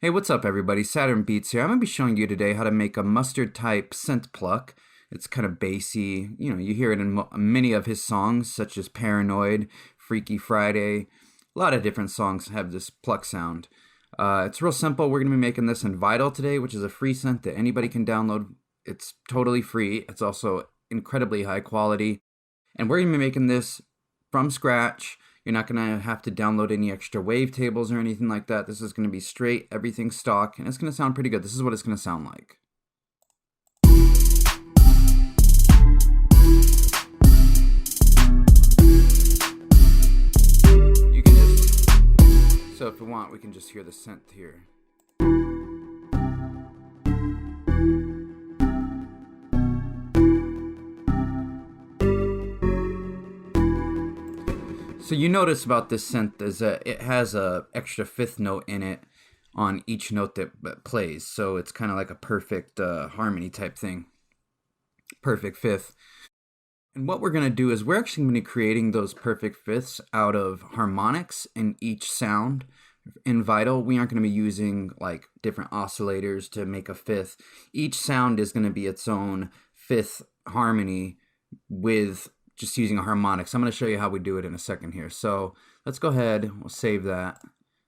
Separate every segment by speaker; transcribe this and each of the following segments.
Speaker 1: Hey, what's up everybody? Saturn Beats here. I'm going to be showing you today how to make a mustard type synth pluck. It's kind of bassy. You hear it in many of his songs, such as Paranoid, Freaky Friday. A lot of different songs have this pluck sound. It's real simple. We're going to be making this in Vital today, which is a free synth that anybody can download. It's totally free. It's also incredibly high quality. And we're going to be making this from scratch. You're not going to have to download any extra wavetables or anything like that. This is going to be straight, everything stock, and it's going to sound pretty good. This is what it's going to sound like. You can just, so if you want, we can just hear the synth here. So you notice about this synth is that it has a extra fifth note in it on each note that plays. So it's kind of like a perfect harmony type thing. Perfect fifth. And what we're going to do is we're actually going to be creating those perfect fifths out of harmonics in each sound. In Vital, we aren't going to be using like different oscillators to make a fifth. Each sound is going to be its own fifth harmony with just using a harmonics. I'm going to show you how we do it in a second here. So let's go ahead, we'll save that.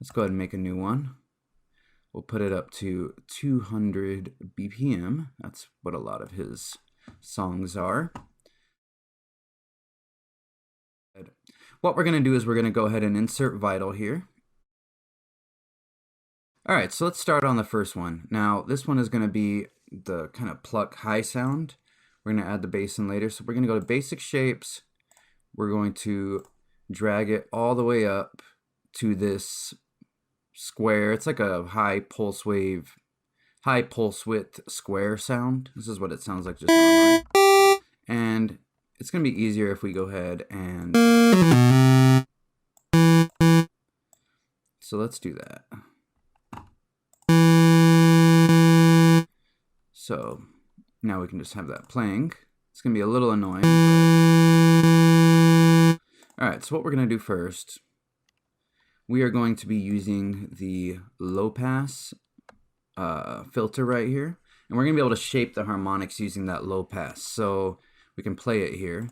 Speaker 1: Let's go ahead and make a new one. We'll put it up to 200 BPM. That's what a lot of his songs are. What we're going to do is we're going to go ahead and insert Vital here. All right, so let's start on the first one. Now, this one is going to be the kind of pluck high sound. We're going to add the bass in later. So we're going to go to basic shapes. We're going to drag it all the way up to this square. It's like a high pulse width square sound. This is what it sounds like just normally. And it's going to be easier if we go ahead and... So let's do that. So now we can just have that playing. It's going to be a little annoying. All right, so what we're going to do first, we are going to be using the low pass filter right here. And we're going to be able to shape the harmonics using that low pass. So we can play it here.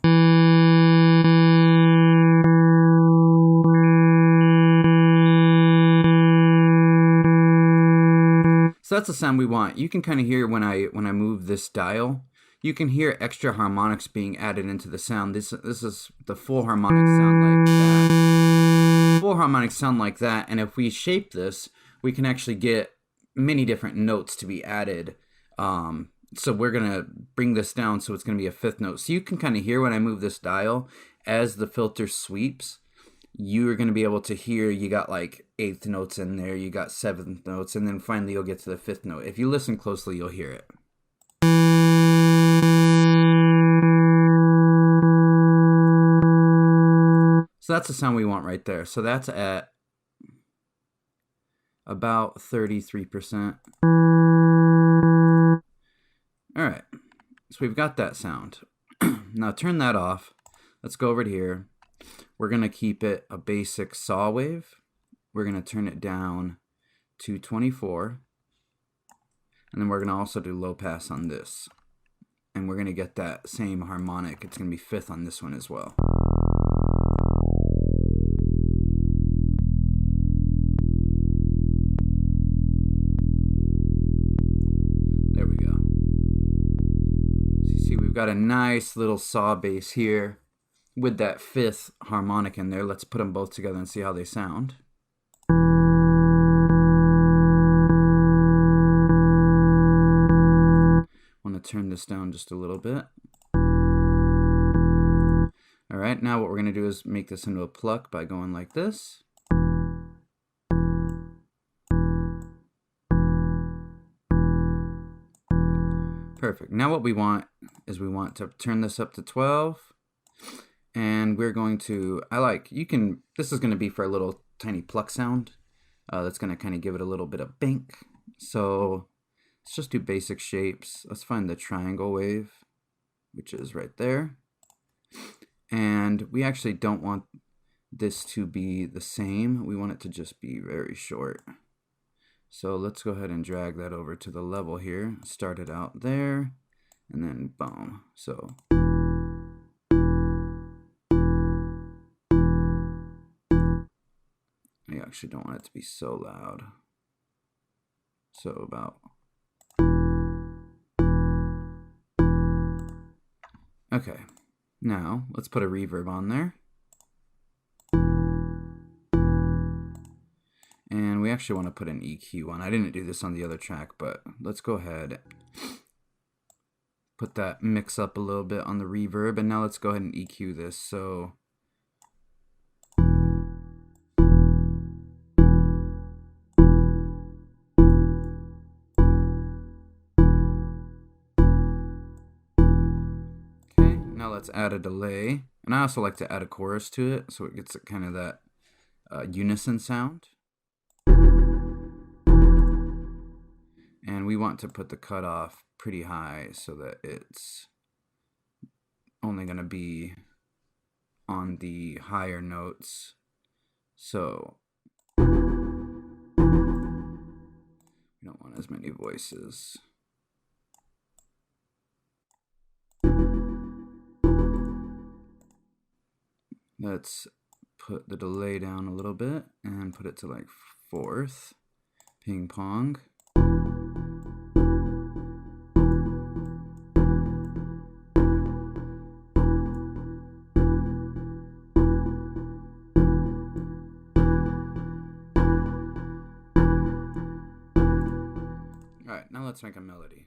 Speaker 1: So that's the sound we want. You can kind of hear when I move this dial, you can hear extra harmonics being added into the sound. This is the full harmonics sound like that. Full harmonics sound like that, and if we shape this, we can actually get many different notes to be added. So we're gonna bring this down so it's gonna be a fifth note. So you can kind of hear when I move this dial as the filter sweeps. You're going to be able to hear you got like eighth notes in there, you got seventh notes, and then finally you'll get to the fifth note. If you listen closely, you'll hear it. So that's the sound we want right there. So that's at about 33%. All right, so we've got that sound. Now turn that off. Let's go over to here. We're going to keep it a basic saw wave. We're going to turn it down to 24. And then we're going to also do low pass on this. And we're going to get that same harmonic. It's going to be fifth on this one as well. There we go. So you see we've got a nice little saw bass here with that fifth harmonic in there. Let's put them both together and see how they sound. I want to turn this down just a little bit. All right, now what we're going to do is make this into a pluck by going like this. Perfect. Now what we want is we want to turn this up to 12. And we're going to, this is going to be for a little tiny pluck sound. That's going to kind of give it a little bit of bink. So let's just do basic shapes. Let's find the triangle wave, which is right there. And we actually don't want this to be the same. We want it to just be very short. So let's go ahead and drag that over to the level here. Start it out there, and then boom. So I actually don't want it to be so loud. So about... Okay, now let's put a reverb on there. And we actually want to put an EQ on. I didn't do this on the other track, but let's go ahead, put that mix up a little bit on the reverb, and now let's go ahead and EQ this. So okay, now let's add a delay, and I also like to add a chorus to it so it gets kind of that unison sound. And we want to put the cutoff pretty high so that it's only going to be on the higher notes. So we don't want as many voices. Let's put the delay down a little bit and put it to like 4th. Ping pong. Alright, now let's make a melody.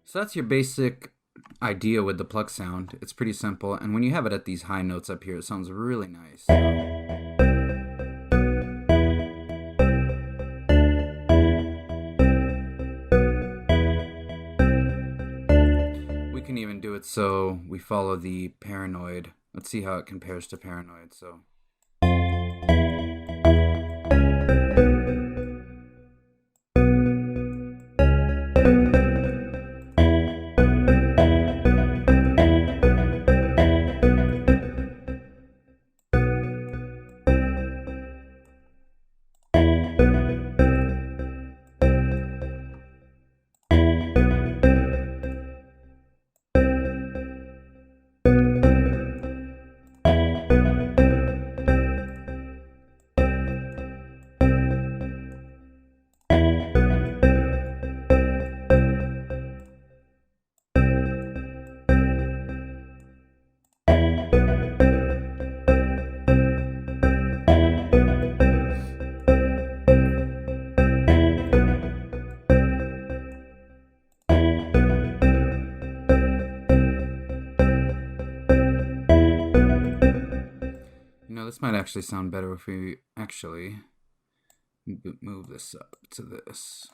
Speaker 1: So that's your basic idea with the pluck sound. It's pretty simple, and when you have it at these high notes up here, it sounds really nice. We can even do it so we follow the Paranoid. Let's see how it compares to Paranoid. So this might actually sound better if we actually move this up to this.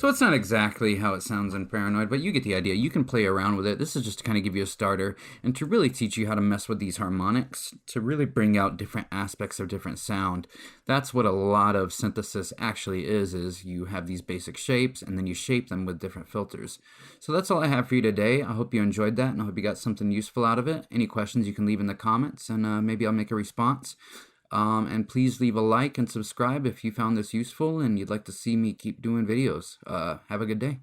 Speaker 1: So it's not exactly how it sounds in Paranoid, but you get the idea. You can play around with it. This is just to kind of give you a starter and to really teach you how to mess with these harmonics, to really bring out different aspects of different sound. That's what a lot of synthesis actually is you have these basic shapes and then you shape them with different filters. So that's all I have for you today. I hope you enjoyed that and I hope you got something useful out of it. Any questions you can leave in the comments and maybe I'll make a response. And please leave a like and subscribe if you found this useful and you'd like to see me keep doing videos. Have a good day.